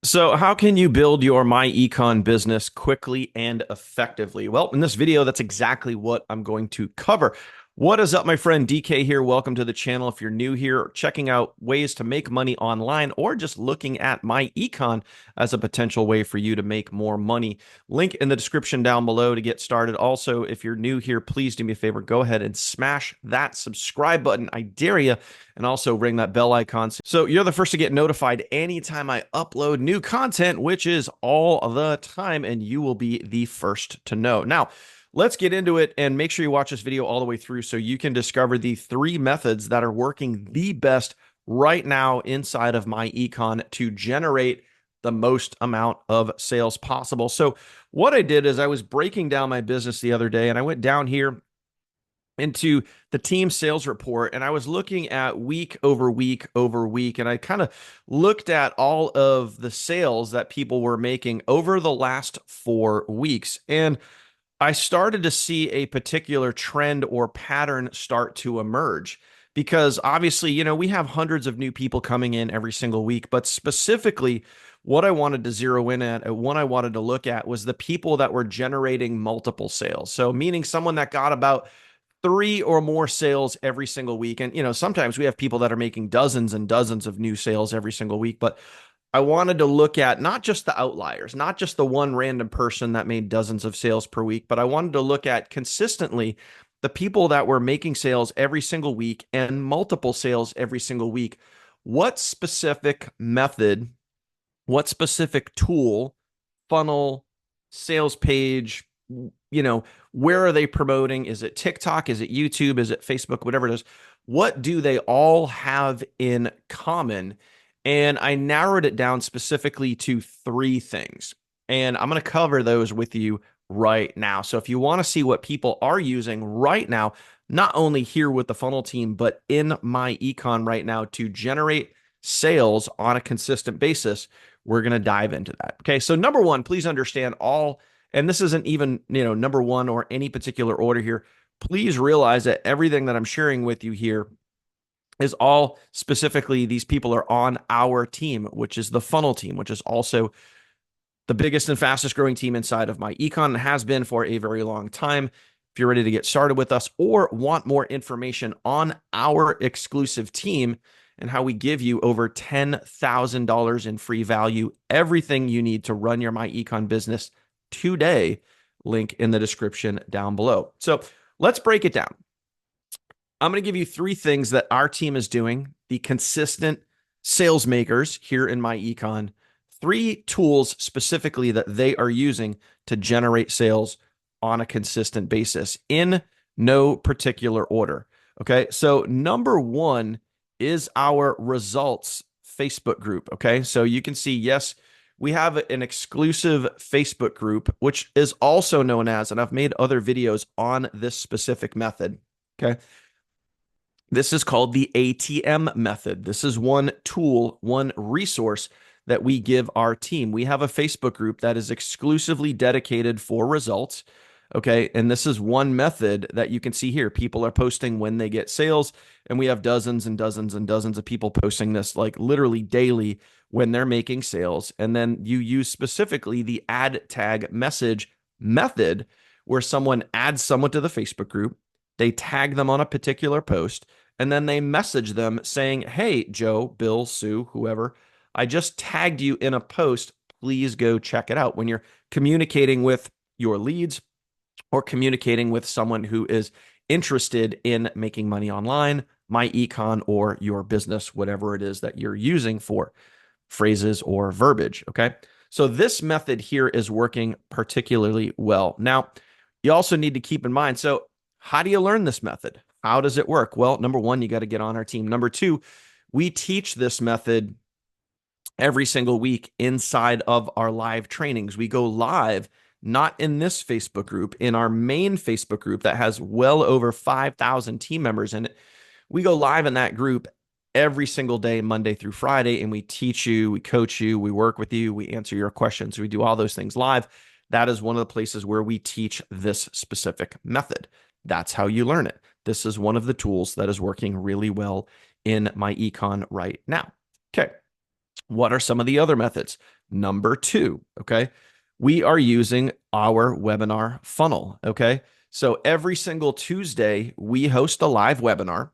So how can you build your myEcon business quickly and effectively? Well, in this video, that's exactly what I'm going to cover. What is up, my friend DK here? Welcome to the channel. If you're new here, checking out ways to make money online or just looking at myEcon as a potential way for you to make more money. Link in the description down below to get started. Also, if you're new here, please do me a favor, go ahead and smash that subscribe button. I dare you. And also ring that bell icon so you're the first to get notified anytime I upload new content, which is all the time, and you will be the first to know. Now, let's get into it and make sure you watch this video all the way through so you can discover the 3 methods that are working the best right now inside of myEcon to generate the most amount of sales possible. So what I did is I was breaking down my business the other day, and I went down here into the team sales report, and I was looking at week over week over week, and I kind of looked at all of the sales that people were making over the last 4 weeks. And I started to see a particular trend or pattern start to emerge because obviously, we have hundreds of new people coming in every single week, but specifically what I wanted to zero in at, what I wanted to look at was the people that were generating multiple sales. So meaning someone that got about 3 or more sales every single week. And, sometimes we have people that are making dozens and dozens of new sales every single week, but I wanted to look at not just the outliers, not just the one random person that made dozens of sales per week, but I wanted to look at consistently the people that were making sales every single week and multiple sales every single week. What specific method, what specific tool, funnel, sales page, where are they promoting? Is it TikTok? Is it YouTube? Is it Facebook? Whatever it is. What do they all have in common? And I narrowed it down specifically to 3 things. And I'm going to cover those with you right now. So if you want to see what people are using right now, not only here with the funnel team, but in myEcon right now to generate sales on a consistent basis, we're going to dive into that. Okay. So number one, please understand all, and this isn't even, number one or any particular order here. Please realize that everything that I'm sharing with you here is all specifically these people are on our team, which is the funnel team, which is also the biggest and fastest growing team inside of myEcon, has been for a very long time. If you're ready to get started with us or want more information on our exclusive team and how we give you over $10,000 in free value, everything you need to run your myEcon business today, link in the description down below. So let's break it down. I'm going to give you 3 things that our team is doing, the consistent sales makers here in myEcon, 3 tools specifically that they are using to generate sales on a consistent basis in no particular order. Okay. So number one is our results Facebook group. Okay. So you can see, yes, we have an exclusive Facebook group, which is also known as, and I've made other videos on this specific method. Okay. This is called the ATM method. This is one tool, one resource that we give our team. We have a Facebook group that is exclusively dedicated for results. Okay. And this is one method that you can see here. People are posting when they get sales, and we have dozens and dozens and dozens of people posting this like literally daily when they're making sales. And then you use specifically the add tag message method where someone adds someone to the Facebook group. They tag them on a particular post, and then they message them saying, "Hey, Joe, Bill, Sue, whoever, I just tagged you in a post. Please go check it out." When you're communicating with your leads or communicating with someone who is interested in making money online, myEcon, or your business, whatever it is that you're using for phrases or verbiage. Okay. So this method here is working particularly well. Now, you also need to keep in mind, so how do you learn this method? How does it work? Well, number one, you got to get on our team. Number two, we teach this method every single week inside of our live trainings. We go live, not in this Facebook group, in our main Facebook group that has well over 5,000 team members in it. We go live in that group every single day, Monday through Friday, and we teach you, we coach you, we work with you, we answer your questions. We do all those things live. That is one of the places where we teach this specific method. That's how you learn it. This is one of the tools that is working really well in myEcon right now. Okay. What are some of the other methods? Number two, okay, we are using our webinar funnel, okay? So every single Tuesday, we host a live webinar.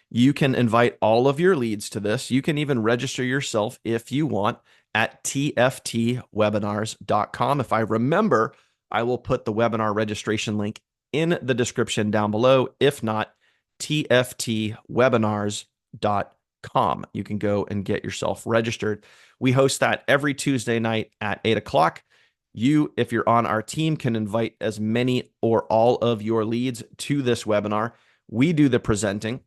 You can invite all of your leads to this. You can even register yourself if you want at tftwebinars.com. If I remember, I will put the webinar registration link in the description down below. If not, tftwebinars.com. You can go and get yourself registered. We host that every Tuesday night at 8 o'clock. You, if you're on our team, can invite as many or all of your leads to this webinar. We do the presenting.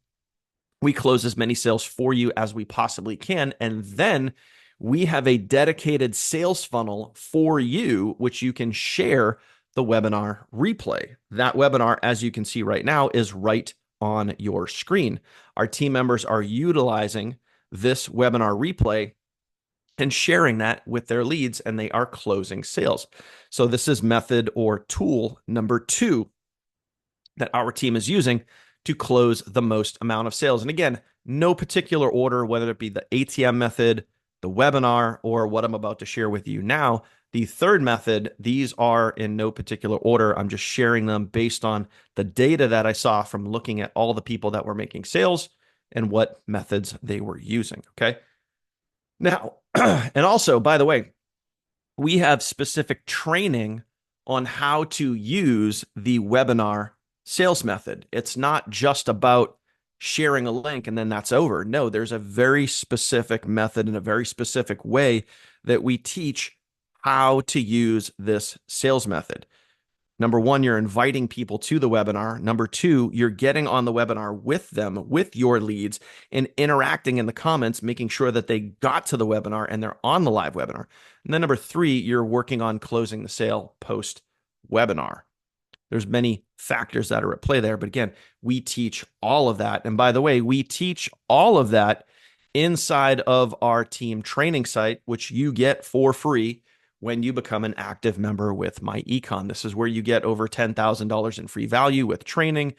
We close as many sales for you as we possibly can. And then we have a dedicated sales funnel for you, which you can share the webinar replay. That webinar, as you can see right now, is right on your screen. Our team members are utilizing this webinar replay and sharing that with their leads, and they are closing sales. So this is method or tool number two that our team is using to close the most amount of sales. And again, no particular order, whether it be the ATM method, the webinar, or what I'm about to share with you now. The third method, these are in no particular order. I'm just sharing them based on the data that I saw from looking at all the people that were making sales and what methods they were using. Okay. Now, and also, by the way, we have specific training on how to use the webinar sales method. It's not just about sharing a link and then that's over. No, there's a very specific method and a very specific way that we teach how to use this sales method. Number one, you're inviting people to the webinar. Number two, you're getting on the webinar with them, with your leads, and interacting in the comments, making sure that they got to the webinar and they're on the live webinar. And then number three, you're working on closing the sale post webinar. There's many factors that are at play there. But again, we teach all of that. And by the way, we teach all of that inside of our team training site, which you get for free when you become an active member with myEcon. This is where you get over $10,000 in free value with training,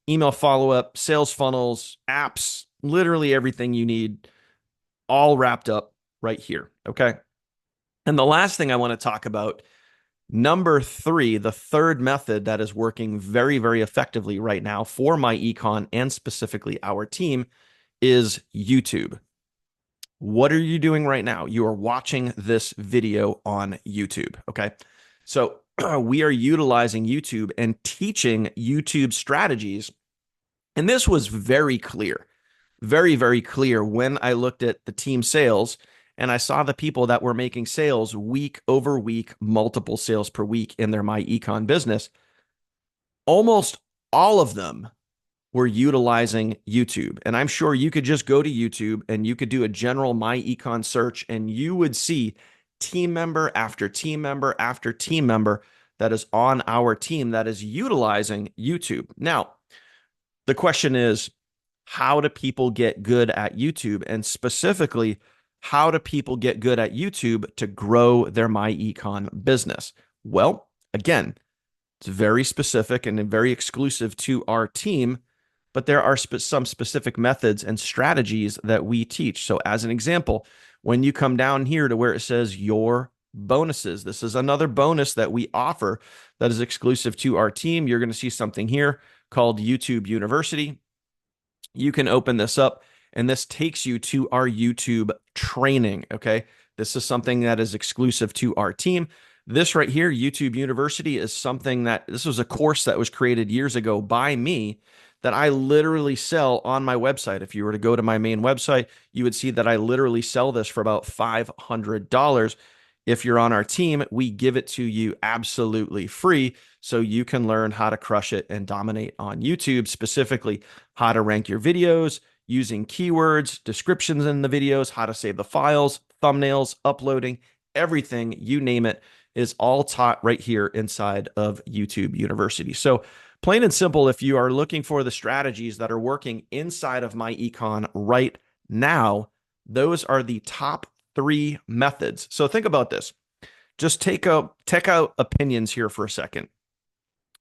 email follow-up, sales funnels, apps, literally everything you need, all wrapped up right here, okay? And the last thing I want to talk about, number three, the third method that is working very, very effectively right now for myEcon and specifically our team is YouTube. What are you doing right now? You are watching this video on YouTube, okay? So we are utilizing YouTube and teaching YouTube strategies. And this was very clear, very, very clear when I looked at the team sales and I saw the people that were making sales week over week, multiple sales per week in their myEcon business. Almost all of them were utilizing YouTube. And I'm sure you could just go to YouTube and you could do a general myEcon search and you would see team member after team member after team member that is on our team that is utilizing YouTube. Now, the question is, how do people get good at YouTube? And specifically, how do people get good at YouTube to grow their myEcon business? Well, again, it's very specific and very exclusive to our team, but there are some specific methods and strategies that we teach. So as an example, when you come down here to where it says your bonuses, this is another bonus that we offer that is exclusive to our team. You're going to see something here called YouTube University. You can open this up and this takes you to our YouTube training. Okay. This is something that is exclusive to our team. This right here, YouTube University, is something that this was a course that was created years ago by me that I literally sell on my website. If you were to go to my main website, you would see that I literally sell this for about $500. If you're on our team, we give it to you absolutely free so you can learn how to crush it and dominate on YouTube, specifically how to rank your videos, using keywords, descriptions in the videos, how to save the files, thumbnails, uploading, everything, you name it, is all taught right here inside of YouTube University. So plain and simple, if you are looking for the strategies that are working inside of myEcon right now, those are the top three methods. So think about this. Just take out opinions here for a second.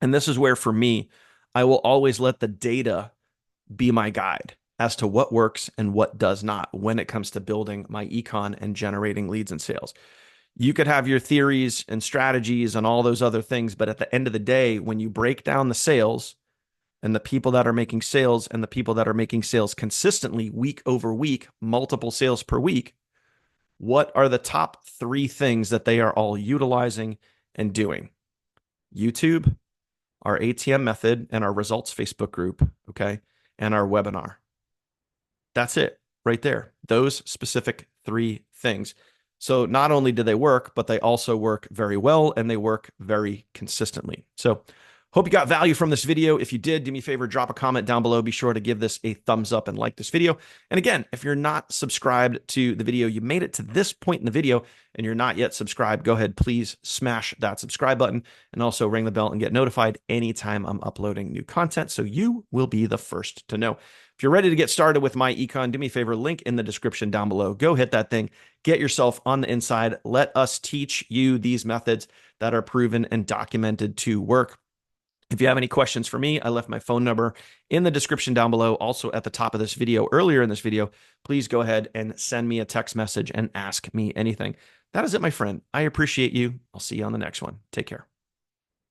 And this is where, for me, I will always let the data be my guide as to what works and what does not when it comes to building myEcon and generating leads and sales. You could have your theories and strategies and all those other things, but at the end of the day, when you break down the sales and the people that are making sales and the people that are making sales consistently week over week, multiple sales per week, what are the top three things that they are all utilizing and doing? YouTube, our ATM method, and our results Facebook group, okay, and our webinar. That's it right there. Those specific three things. So not only do they work, but they also work very well and they work very consistently. So hope you got value from this video. If you did, do me a favor, drop a comment down below. Be sure to give this a thumbs up and like this video. And again, if you're not subscribed to the video, you made it to this point in the video and you're not yet subscribed, go ahead, please smash that subscribe button and also ring the bell and get notified anytime I'm uploading new content so you will be the first to know. If you're ready to get started with myEcon, do me a favor, link in the description down below. Go hit that thing, get yourself on the inside. Let us teach you these methods that are proven and documented to work. If you have any questions for me, I left my phone number in the description down below. Also at the top of this video, earlier in this video, please go ahead and send me a text message and ask me anything. That is it, my friend. I appreciate you. I'll see you on the next one. Take care.